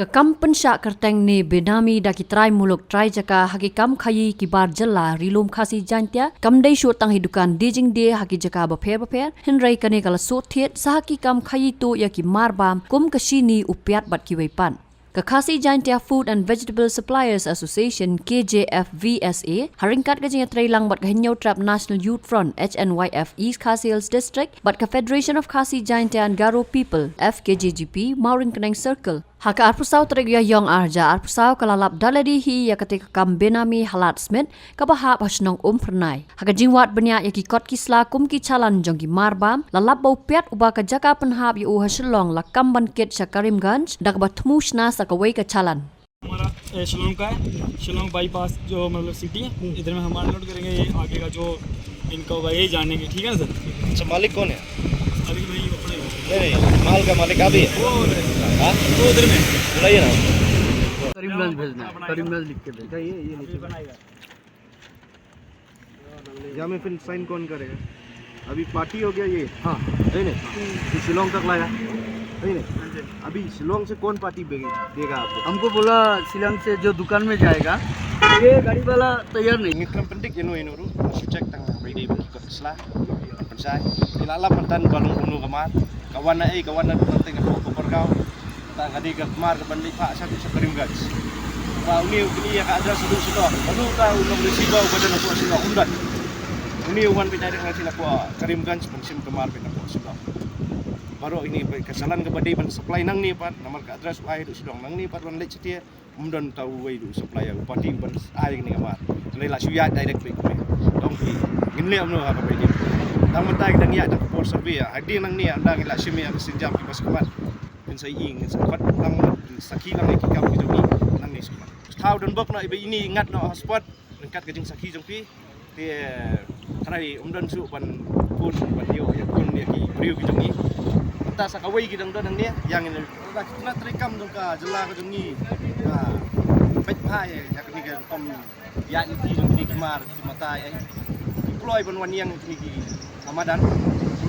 Kakam pensya kerteng ni benami daki trai muluk trai jaka haki kam khayi ki bar jalla rilum khasi jantia kam dei shot tang hidukan dijing de haki jaka baper hinrai kane kala so thiet sahaki kam khayi to ya ki marbam kum kashini upiat bat ki weipan. Kakasi Jantia Food and Vegetable Suppliers Association KJFVSA haringkat kajing trai lang bat kahinyau trap National Youth Front HNYF East Khasi District bat ka Federation of Khasi Jantia and Garo People FKJGP Mauring Keneng Circle haka arpusau teregya yong arja arpusau kalalap daladi hi ya ketika kam benami halat smith kabahap hasnong pernai haka jingwat banyak ya ki kot kisla kum ki chalan jong ki marbam lalap bau piat uba ka jaka penhap yu hasilong la kam banket Karimganj dak batmushna sakawai ka chalan. हमारा शिलोंग का है शिलोंग बाईपास जो मतलब सिटी है इधर में हम अनलोड करेंगे ये आगे का जो इनका होगा यही जानेंगे ठीक है ना सर। अच्छा मालिक कौन है? मालिक भाई अपने नहीं माल का मालिक आप ही है? वो उधर में बुलाइए ना। करीमगंज भेजना है, करीमगंज लिख के भेजना। ये नीचे बनाएगा। यहाँ में फिर साइन कौन करेगा? अभी पार्टी हो गया ये। हाँ नहीं नहीं शिलोंग तक लाया नहीं नहीं अभी शिलोंग से कौन पार्टी देगा आपको? हमको बोला शिलोंग से जो दुकान में जाएगा ये गाड़ी वाला तैयार नहीं। Mikram penting inu ru cek tang bidi ikut islah pensai ilala pentan balung unu kamar kawan kawan nanti ke kau tak ngadi ke kamar ke bandi pak satu Karimganj kau ni ya ka ada sedu baru kau nak beli bau badan aku sila undan ini uwan pindah dengan sila ku Karimganj pensim kamar pindah ku sila baru ini kesalahan ke badi ban supply nang ni pat nomor ke address ai du sidong nang ni pat ban lek setia umdan tahu wei du supply upati ban ai ni kamar lai la suya direct pe ko dong ki ngin le amno ha ka pe ni dang mentai dang ya dang port survey hadi nang ni dang la simi ak sinjam ki pas kamar pin sai ing sakat nang saki nang ki kam ki jogi nang ni suka thau don bok na ibe ini ngat no hotspot kat ke jing saki jong pi te kanai umdan su ban pun ban yo ya pun ya ki priu ki jogi ta sakawai ki dang don ni yang ini dah kita terekam dong ka jela ka jogi pet phai ya ni ka tom ya ni ki dong ki kemar ki mata ai deploy ban wan yang ni ki Ramadan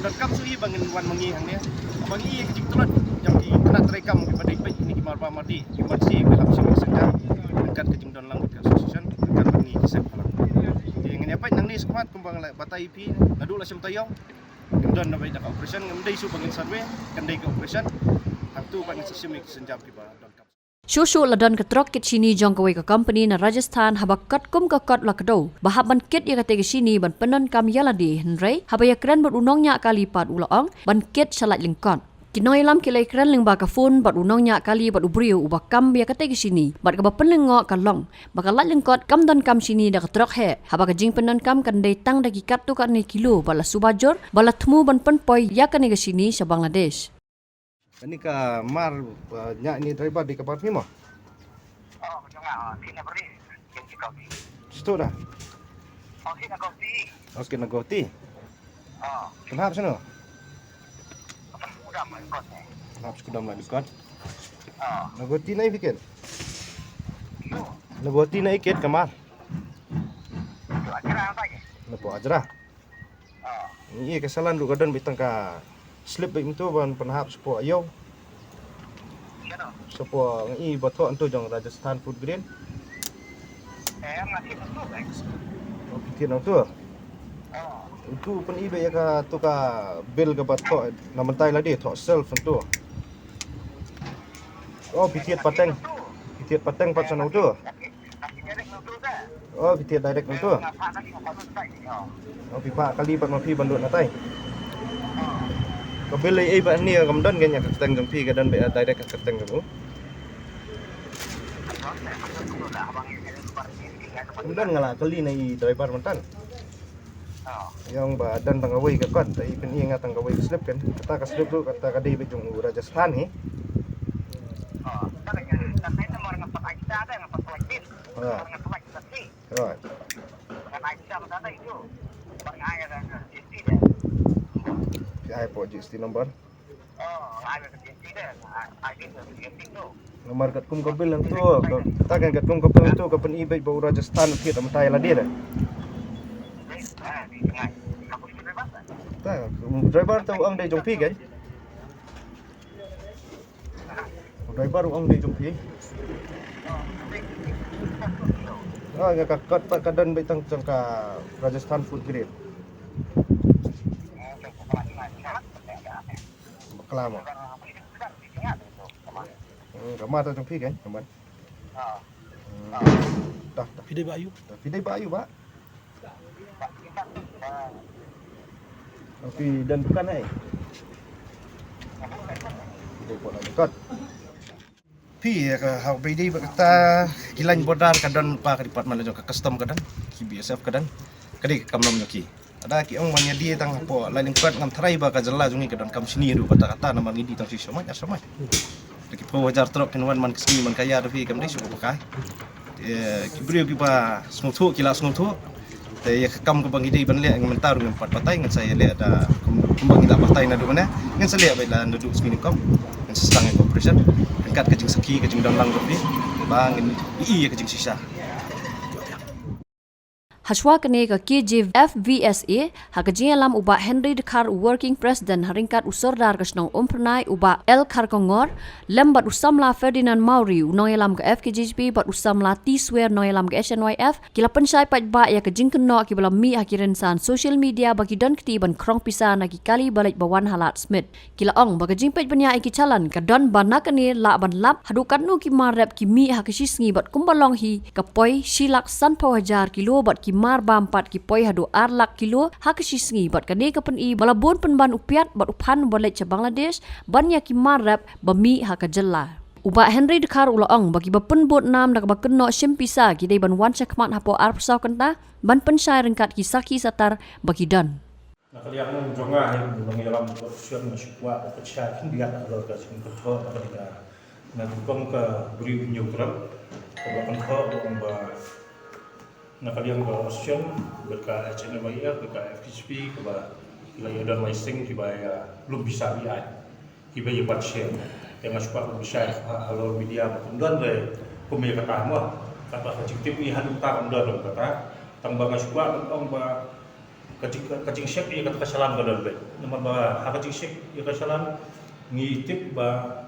dan kam sui bangin wan mangi hang ni bang i ki tulot yang ki kena terekam ki badai pet ni ki mar pa mati ki bersih ki habis senja dekat ke jing don lang ke association dekat bani ki sep halang yang ni apa nang ni sekat kumbang la batai pi ladu la sem tayong don na bai dak operation ngamdai su bangin survey kandai ke operation hang tu bangin sistem ki senjam ki ba don kam Shushu ladan ketrok kit sini jong kawai ka company na Rajasthan habakat kum ka kot lakdo bahab ban kit ya kate sini ban penon kam yaladi henrei habaya kren bat unongnya kali pat ulaong ban kit salat lingkon kinoi lam kilai kren ling ba ka phone bat unongnya kali bat ubriu uba kam ya kate sini bat ka penling ngo ka long bakalat lingkot kam don kam sini da ketrok he habaka jing penon kam kan dei tang dagi kat tu kan ni kilo bala subajor bala thmu ban pen poi ya kan ni sini sa Bangladesh. ini ka mar nya ni driver di kapal ni mo Oh, jangan. Kena beri. Kena kopi. sto dah Oh, kena kopi. oke nagoti Oh, kenapa sono udah main kos. kenapa skudam la dikot Oh, nagoti na ipiket nagoti na iket kamar itu acara apa ya? napo ajra Oh, ini kesalahan du gadon bitang ka slip bim tu ban panhap spo ayo kena. spo ngi bato antu jong Rajasthan Food Grain Masih betul, kan? pikir nang tu Oh, itu pen ibe ya ka tu ka bill ka bato na mentai la di to self antu oh pikir pateng pat sanau tu Nanti jadi betul kan? oh pikir direct nang tu Ngapa lagi ngapa selesai? Oh, oh pipa kali pat mapi bandut natai ka bill ai ba ni kam don ganya ka teng jong pi ka dan be direct ka teng ka bu betul lah. Abang ini lepas ini kan. kemudian ngala kali nai driver mantan Oh, yang ba dan tangawai ka kot tai pen ingat tangawai slip kan kata ka slip tu kata ka dei bejung Rajasthan ni oh. Tapi kan saya mau ngapa aja ada ngapa lagi. Ah. Ngapa lagi tadi? right Dengan aja ada itu. Bang ayah kan. Jadi dah. ya ai po GST number Oh, ayah kan jadi dah. Ayah kan jadi tu. nomor kat kum ka bill lang tu kata kan kat kum ka bill tu ka pen ibe ba Rajasthan ki tam tai la dia dah Di tengah. Aku sudah bebas. ta driver tu ang dei jong pi kan driver ông đi trong phía cái các đơn bị tăng trong cả Rajasthan food grade bakla mo kamata trong phía cái teman dah pidai bayu pak tapi dan bukan pidai buat dekat pi how bidi ta kilan bodar kadan pa ka department jo ka custom kadan ki BSF kadan kadi kamnom nyoki ada ki ong manya dia tang po lain kuat ngam trai ba ka jalla jungi kadan kam sini ru kata nama ngidi tang si somai asomai ki po wajar trok kinwan man kesini man kaya ri kam dei su pakai ki brio ki ba smuthu kila smuthu te ya kam ko bangidi ban le ngam taru ngam pat patai ngan saya le ada kembang ida patai na du mana ngan saya le ba la ndu sini kom ngan sestang cooperation kat kecing seki kecing dalang kopi bang iya kecing sisa Haswa kene ka KJ FVSA hakajin lam uba Henry Dekar working president haringkat usordar kasnong umpernai uba El Karkongor lembat usamla Ferdinand Mauri unong lam ka FKJP bat usamla T-Swear no lam ka SNYF kila pensai pat ba ya kajing keno ki balam mi akiren san social media bagi don kti ban krong pisa na ki kali balik bawan halat smith kila ong bagajing pet banya iki chalan ka don banakane la ban lap hadukat nu ki marep ki mi hakashi sngi bat kumbalong hi kapoi silak san pawajar kilo bat ki mar bampat ki poi hadu arlak kilo hakashi sngi bat kane kapen i balabon penban upiat bat upan boleh ca Bangladesh banya ki marap bami hakajalla uba Henry Dekar ulaong bagi bapen bot nam dak bakeno simpisa ki dei ban wan chakmat hapo arpsau kenta ban pensai rengkat ki saki satar bagi dan nakaliang jonga hai nang yalam portion masukwa pecah hindiat alor ka sing kotho nakaliga na kong ka buri nyutram ko kan kho ba nakaliang portion berka HNYF berka FHP ke ba ilai dan wasting ki ba belum bisa lihat ki ba yepat share yang masukwa bisa alor media dan re pemilik kata mo kata kecik ni han ta dan kata tang ba masukwa tong ba kacing syek ia kata kesalahan kadar baik. Nama ba kacing syek ia kesalahan ngitip ba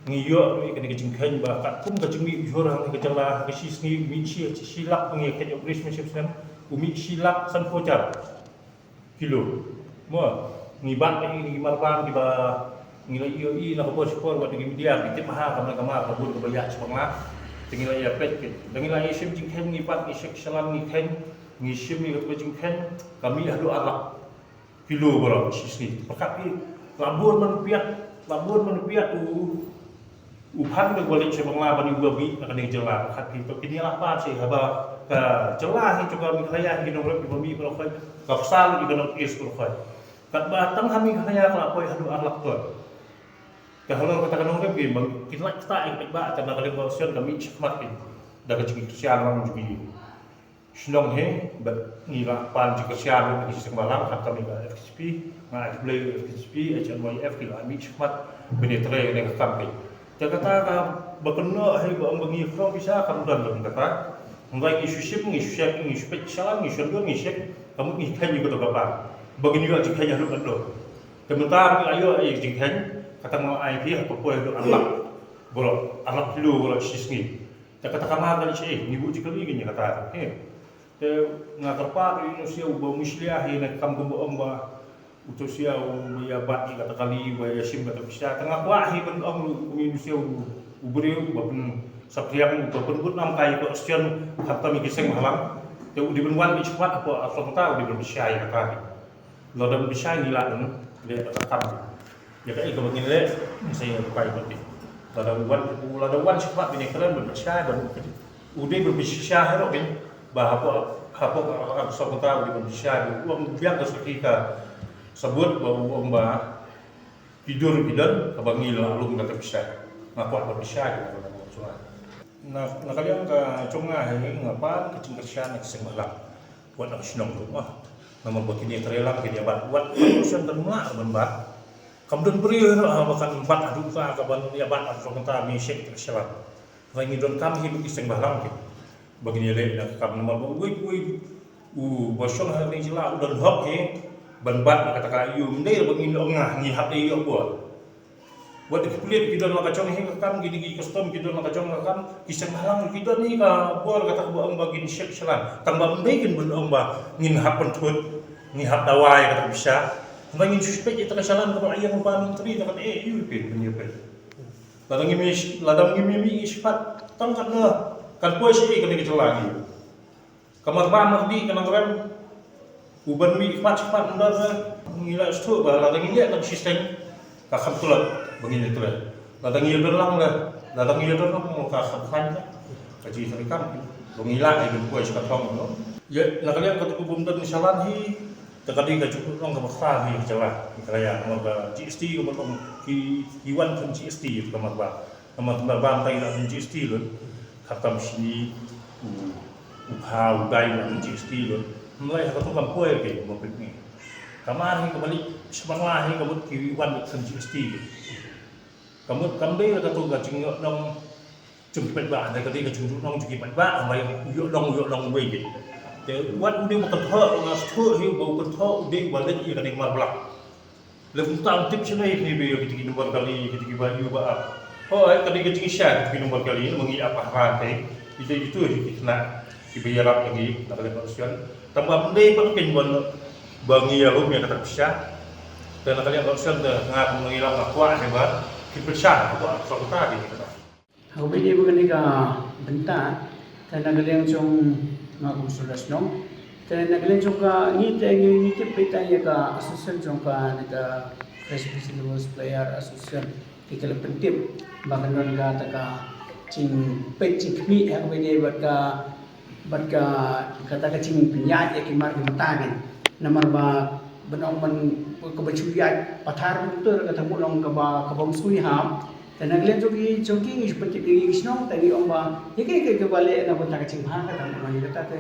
ngiyo ni kena kacing kain ba kat pun kacing mi jorang kejala kasis ni mi silap pengi kat operation system umi silap san fojar kilo. Mo ngibat ni marban di ba ngila iyo i na ko sport buat di media kitip ha kamar kabur kebayak semangat tinggal ia pet dengan ia sim jing kain ngibat ni syek kesalahan ni kain ngisim ni kacing kain kami hadu alak kilo berapa sisi pakai labur manupiat upan ke balik sebangla bani babi akan dijelah pakai itu kini apa sih haba ke jelah itu kami kaya kita boleh babi kalau kaya kapsal juga nak is kalau kaya kat batang kami kaya kalau kaya hadu alak tu kalau katakan orang babi kita yang ba karena kali version kami cepat ini dah kecil siaran juga Senang he, nila pan jika siapa di sistem balang kata mereka FSP, nak beli FSP, HNYF kila ambil cepat penetrate dengan kampai. Jika kata berkena hari buat bangi from bisa kamu dan kata, mulai isu ship, isu spesial, isu dua, isu kamu ikan juga tu kapan. Begini juga jika yang lu kado. Sementara ayo jika kata mau IP atau apa itu anak dulu boleh sisni. Jika kata kamu ada ni ibu jika ni gini kata, ngakarpa Indonesia ubah musliah yang kam gumbo amba utusia ya bat kata kali wa yasim kata bisa tengah wahi ben om Indonesia ubri bapen sapriang bapen but nam kai ko question kata mi kiseng halang te di benwan di cepat apa asal ta di bisa ya kata lo dan bisa ngila le kata kam ya kai ko begini le saya kai berarti lada wan cepat bini kalian berbisa dan udah berbisa hero ben bahwa apa sebentar di Indonesia uang biang kesukitan sebut bahwa tidur bidan kebangi lalu kata bisa ngapa bisa gitu nah kalian ke cunga ini ngapa kecing kerjaan semalam buat nak senang rumah nama begini terelang gini buat urusan termula benbat kemudian beri bahkan 4 aduh kaban ya bat atau sebentar misik terselat lagi don kami hidup iseng balang gitu begini le nak kam nama bosong hari jela udah hok he banbat kata kayu ndai begini ngah ngihap dia buat buat kulit kita nak kacang hingga kam gini custom kita nak kacang kam kisah halang kita ni ka buat kata buang bagin syek selan tambah mungkin belum ngin happen tut ni hap dawai kata bisa ngin suspek itu kesalahan kalau ayah lupa menteri kata you pin penyepen ladang ngimi ispat tangkat na kan puas ini kena kita lagi kamar ban di kena rem uban mi cepat mendar ngila stu ba ladang ini tak sistem ka kham tulat begini tu lah. Ladang ia berlang lah, ladang ia berlang mau kasar kan, kaji serikam, longilang ibu kuai sekatong no. Ya, nak kalian kata kubum dan misalan hi, terkadang kaju long kemasah hi jalan, kalian nama GST kemudian kiwan pun GST itu kemasah, nama bantai dan GST lun, kata sini upah udai dan GST lun, mulai kata tukang kuai ke mau pergi. Kamar hi kembali semangat hi kemudian kiwan dan GST. Kamu dia kata tu gacing long jumpa bah, ada kali gacing long jumpa bah, amai yuk long wei. Jadi buat dia makan thak, ngas thak hiu bau kan thak, dia balik ia kena marbelak. Lebih tang tip sini ni biar kita nombor kali kita baju bah. Oh, kali gacing share kita nombor kali ini mengi apa rantai, itu kita nak dibayar lagi, nak kena option. Tambah dia pakai bangi alum yang kata bisa. Dan nak kalian option dah ngap mengilang kuat hebat. Kipesah atau sokota gitu. Hau bini bukan ika bentar, dan nagaling cong ngaku sudas nong, dan nagaling cong ka ni tip pita ya ka asosiasi cong ka nika fresh vegetables player asosiasi kita penting bahkan non ka taka cing pecik mi hau bini buat ka kata cing penyat ya kimar kimatagen, nomor ba benong men kebaculian pathar betul kata mulong ke bangsu ham dan naglen jogi seperti ini gisnong tadi omba ke balik na bota kacing ha kata mulong kata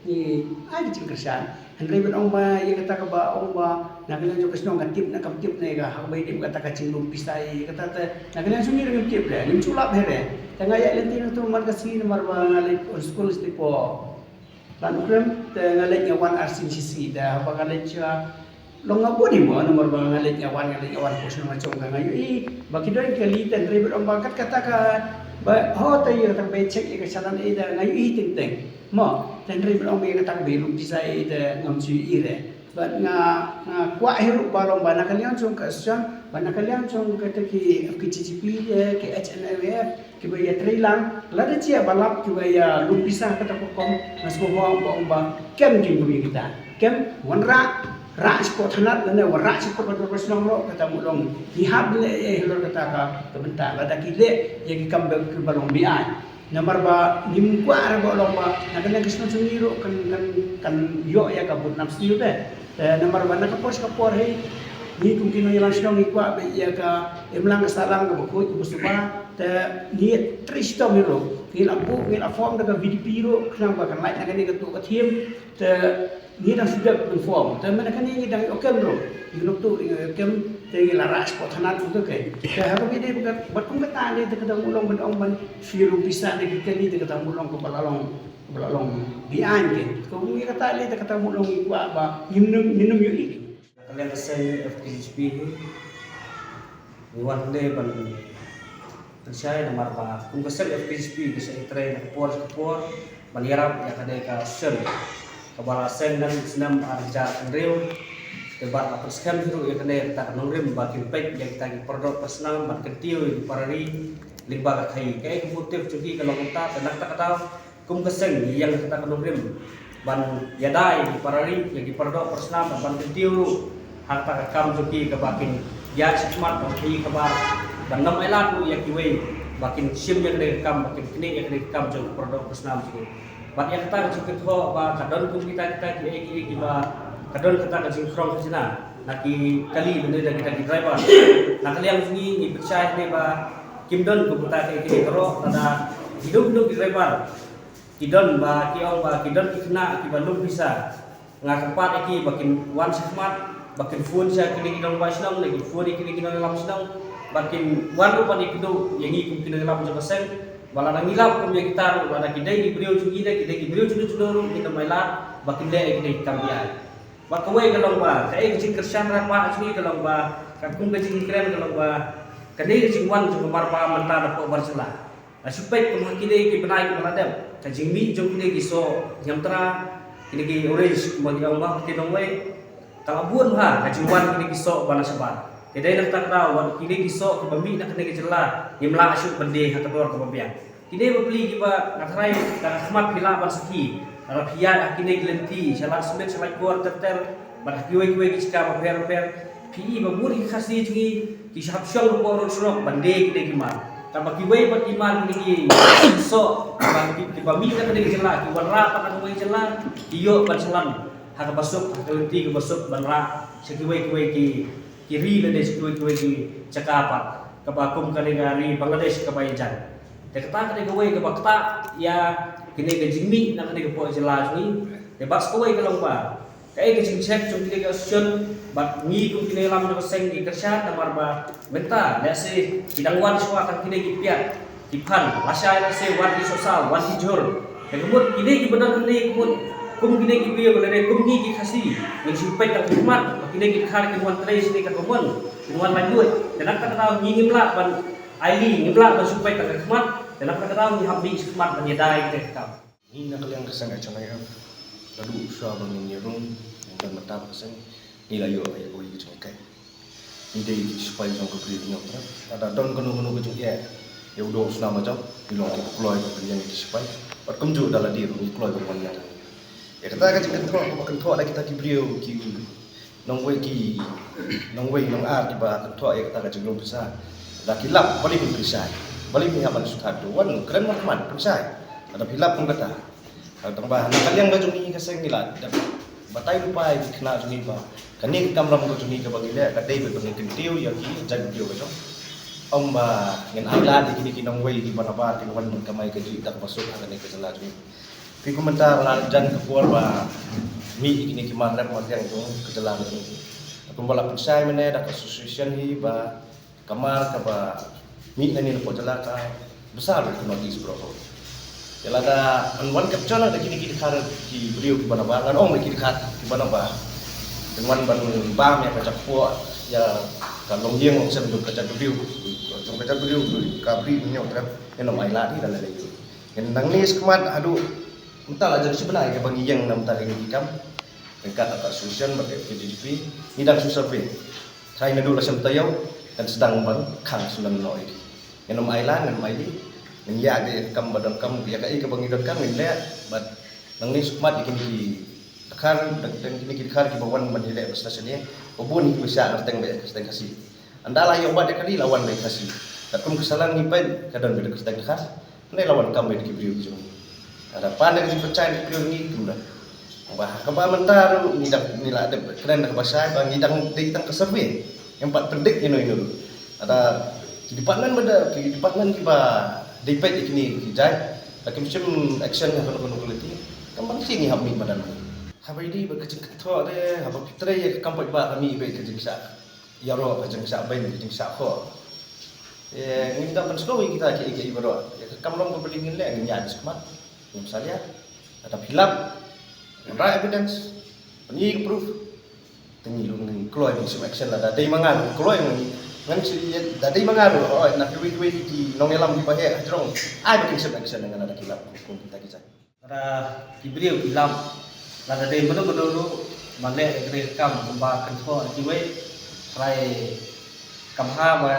ni ada cing kersan hendai ben omba ye kata ka omba naglen jogi gisnong katip na kaptip na ga habai dim kata kacing lumpis tai kata naglen sungi dengan tip le lim sulap here tengah ya lentin tu mar kasi mar ba ngalip on school tipo lan krem ngalip ngawan RCCC dah apa ngalip long ngapu di mo nomor bangalit ngawan pos nomor cong ngayu bagi doy kali dan ribet om bangkat katakan ho tayo tang becek ke sanan ida ngayu ting mo dan ribet om be katang belum bisa ida ngamci ire bat nga kwa hiru balong bana kalian cong kasang bana kalian cong kata ki CCP ke HNWF ki baya trilang lada cia balap ki baya lumpisa kata kokom mas bomba kem di bumi kita kem wanra rak sport hanat dan rak sport profesional lo kata mulong dihab le lo kata ka kebentar lada kile yang kambel ke balong bian nomor ba nimkwa ara balong ba nakana kisno sungiro kan yo ya kabut nafsi be nomor ba nakapos kapor he ni kung kino yalang sinong ikwa be ya ka emlang salang ka bakut busuba te ni tristo miro ngil abu ngil form daga VDP ro knang ba kan light nakani ka tu ka thiem te ni dah sudah perform dan mereka ni dah okey bro ilok tu kem te laras pot hanat tu ke harap ini bukan berkum kata ni te kata mulong ben ban firu bisa ni kali te kata mulong ko balalong bian ke ko ni kata ni te kata mulong ikwa ba minum yu ini kalian kesel FPHP wan de ban saya nomor ba kum kesel FPHP kesel train kapor ban yarap ya kada ka sel kabala sen dan senam arja rew debat apa skam itu ya kena tak nongrim bakin pek yang kita produk personal bakin tiu parari limba kai kai motif cuki kalau kita tenak tak tahu kum keseng yang kita nongrim ban yadai parari yang produk personal bakin tiu harta kam cuki ke bakin ya smart bakin kabar dan nam elat ya kiwe bakin sim yang rekam bakin kini yang rekam cuki produk personal cuki bat yang kita cukup ho ba kadon kum kita ki ba kadon kita ka sinkron ka sina naki kali benda dari kita driver nak kalian sini ni percaya ni ba kimdon kum kita ki kero ada hidup driver kidon ba kiong ba kidon kena ki balum bisa ngakepat iki bakin wan smart bakin phone sa kini kidon ba sinong lagi phone kini kidon lam sinong bakin wan rupa ni kido yang kum kidon lam sa sen bala nang ilap kum ya kita bala kidai di beliau cugi deh kidai di beliau cudu kita mailat bakin deh kidai kambian bak kowe kalong ba kai kecing kersan rapa asli kalong ba kan kum kecing keren kalong ba Kadai jingwan jung marpa menta dapat bercelah. Supaya kemungkinan kita benaik meladam. Kajing mi jung kini kiso nyamtra kini ki orange bagi Allah kita nongway. Kalau buan ha kajingwan kini kiso bana sabar. Kadai nak tak tahu kini kiso kebami nak kini kejelah nyamla asyuk bende hakator kebabian. Kini beli kita ngatarai tak khmat pila ban saki. Kalau pihak kini gelenti salah semet salah kuar tertel bar kiwe kiska baper pi baburi khasi jungi ki syapsyal ko rosrok bande kini kimar. Tambah kiwe bat iman kini so ki bami nak kini jelah ki warra pat nak jelah iyo ban salam hak basuk hak gelenti ke basuk banra sekiwe ki kiri le sekiwe ki cakapat kebakum kali dari Bangladesh ke Bayan. Dekata kini kiwe ke bakta ya kini ke jingmi nak kini ke po jelas ni debas kiwe ke lomba kai ke jingcek chung kini ke sun bat ngi kum kini lam nak seng di kerja namar ba benta nasi bidangwan suwa kan kini ki piat kipan lasai nasi wan di sosial wan di jor kemud kini ki benar kini kemud kum kini ki piye boleh kum ni ki khasi yang supaya tak khidmat kini ki khar ki wan tres ni ka kumon wan lanjut dan nak tahu ngi ngimla ban aili ngimla ban supaya tak khidmat dan nak tahu ni habis khidmat ban yadai ke kam Ni nak kalian kesan aja na yam. Lalu usah bangin nyerung dan mata kesan ni layo ay ko yi chung kai. Ni dei supaya jong ko pri nyok tra. Ada don kono ko chung ya. Ya udah usna ma jong bilong ko kloy ko yang supaya. Pat kum ju dala di ru kloy ko wan ya. Ya kata ka jing kan tho ada kita ki brio ki nong wei nong ar ki ba kan tho ya kata ka jing besar. Da kilap paling besar. Paling ni haban sutado wan keren man besar. Ada hilap pun kata. Kalau tambah nak kalian baju ni kasih ngilat. Batai lupa di kena juni ba. Kani kamram ko juni ke bagi dia kadai be bagi kentiu ya ki jag dia bejo. Om ba ngen aila di kini kinong wei di mana ba di wan kamai ke ji tak masuk akan ke jelas juni. Pi komentar jan ke puar ba mi kini ki marap yang tu ke jelas juni. Tapi bola pensai mene dak association hi ba kamar ka ba mi nani po jelas ka besar ke notis bro. Jala da wan capture da kini khar ki brio ki bana ba ngan ong ki khat ki bana ba dengan ban ba me ka chapua ya ka long yeng ong sem du ka cha brio jong ka cha brio ka bri nyo tra en mai la di da le yu en nang ni skmat adu entar aja sebenarnya ka bang yeng nam ta ni kam dekat atas solution ba ke GDP ni dan survey try na du la sem tayau dan sedang ban khang sunan noi en mai la ngan mai di ya de kam badan kam ya kai ke bangidon kam le but nang ni sukmat ikini ki khar dan kini ki khar ki bawan ban ile stasiun ni obun ki bisa ngerteng be steng kasi andala yo bade kali lawan be kasi takum kesalahan ni pen kadang be steng khas ne lawan kam be ki brio ki ada pandai ki percaya ki brio ni tumda bah ka ba mentar ni dak ni la de keren dak bahasa bang idang de itang ke survey yang pat pendik ino ada di department ki ba dipet ikini kijai tapi macam action yang kono quality kambang sini hammi badan habai di berkecing ketho de haba fitre ya kampai ba kami be kecing sa yaro kecing sa bain kecing sa kho nginda pensko kita ki ibaro kamlong ko belingin le nya dismat misalnya ada hilap ada evidence ni proof tengilung ni kloy ni action ada dei mangan kloy ni ngan si dadai mangaru oh nak duit di nongelam di pahe ajrong ai bikin selection dengan ada kilap hukum kita kisah ada kibriu ilam lada dei benar-benar male gre kam ba kanto kiwe try kamha ba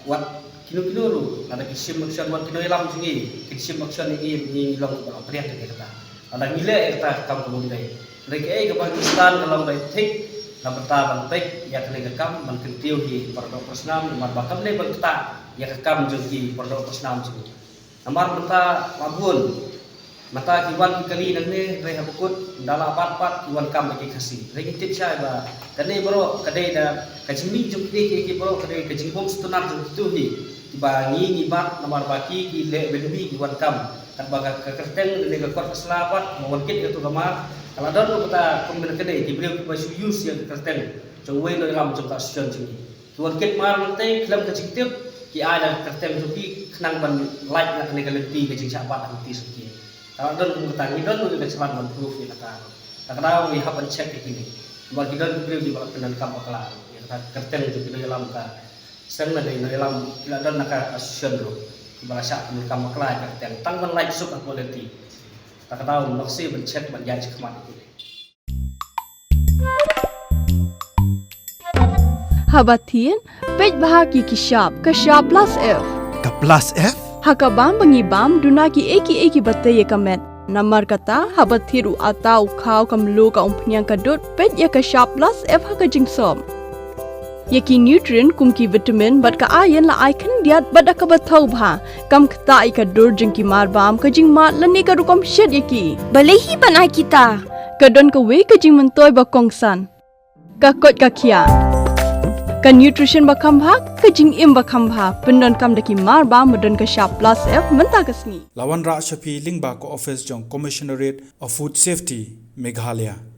wat kilo ru ada kisim action wat kilo ilam singi kisim action ni long ba priat ke kata ada ngile kita kam kemudian dei ke Pakistan kalau baik tik Namata bantek ya kene kam man kentiu hi pardo persnam mar bakam le bangta ya kam jogi pardo persnam sini amar mata mabun mata kiwan kali nangne re habukut dala pat kiwan kam bagi kasi re tip sai ba kane bro kade da kajimi jukti ki bro kade kajing bom stunar tu hi ba ngi bat namar baki ki le belumi kiwan kam kan baga kerteng le ka kot selapat mawakit itu kamar kalau ada kita kombinasi kedai diberi kepada use yang kerten, jauhi dari dalam jumlah sekian tinggi. Tuan kita mar nanti dalam kecil ki ada kerten jadi kenang ban like nak kena lebih kecil sahabat nanti sekian. Kalau ada kita ngidon tu kita cepat improve kita kan. Kadang we have to check ini. Buat kita beri di bawah kenan kamp kelar. Kita kerten itu di dalam ka Sang na dai no ilam ila dan naka asyon ro. Kibala sya kami kamaklay ka tang tangman like suk quality. Tak tahu maksi ben check ban ya cek mat. Habatin, pej bahagi kishab, kashab plus F. Ka plus F? Hakabam bangibam dunaki eki batay kamet. Namar kata habatiru atau kau kamlu ka umpnyang kadut pej ya kashab plus F hakajing som. Yaki nutrient kumki vitamin bat ka ayan la aikan diat bat akabatau bha. Kam kata ika dur jengki marbam kajing mat lani ka rukom shed yaki. Balehi banai kita. Kadon ka we kajing mentoy bakongsan. Kakot kakia. Ka nutrition bakam bha kajing im bakam bha pendon kam daki marbam medon ka sharp plus F menta kasni. Lawan Rak Shafi Lingba ko office jong Commissionerate of Food Safety Meghalaya.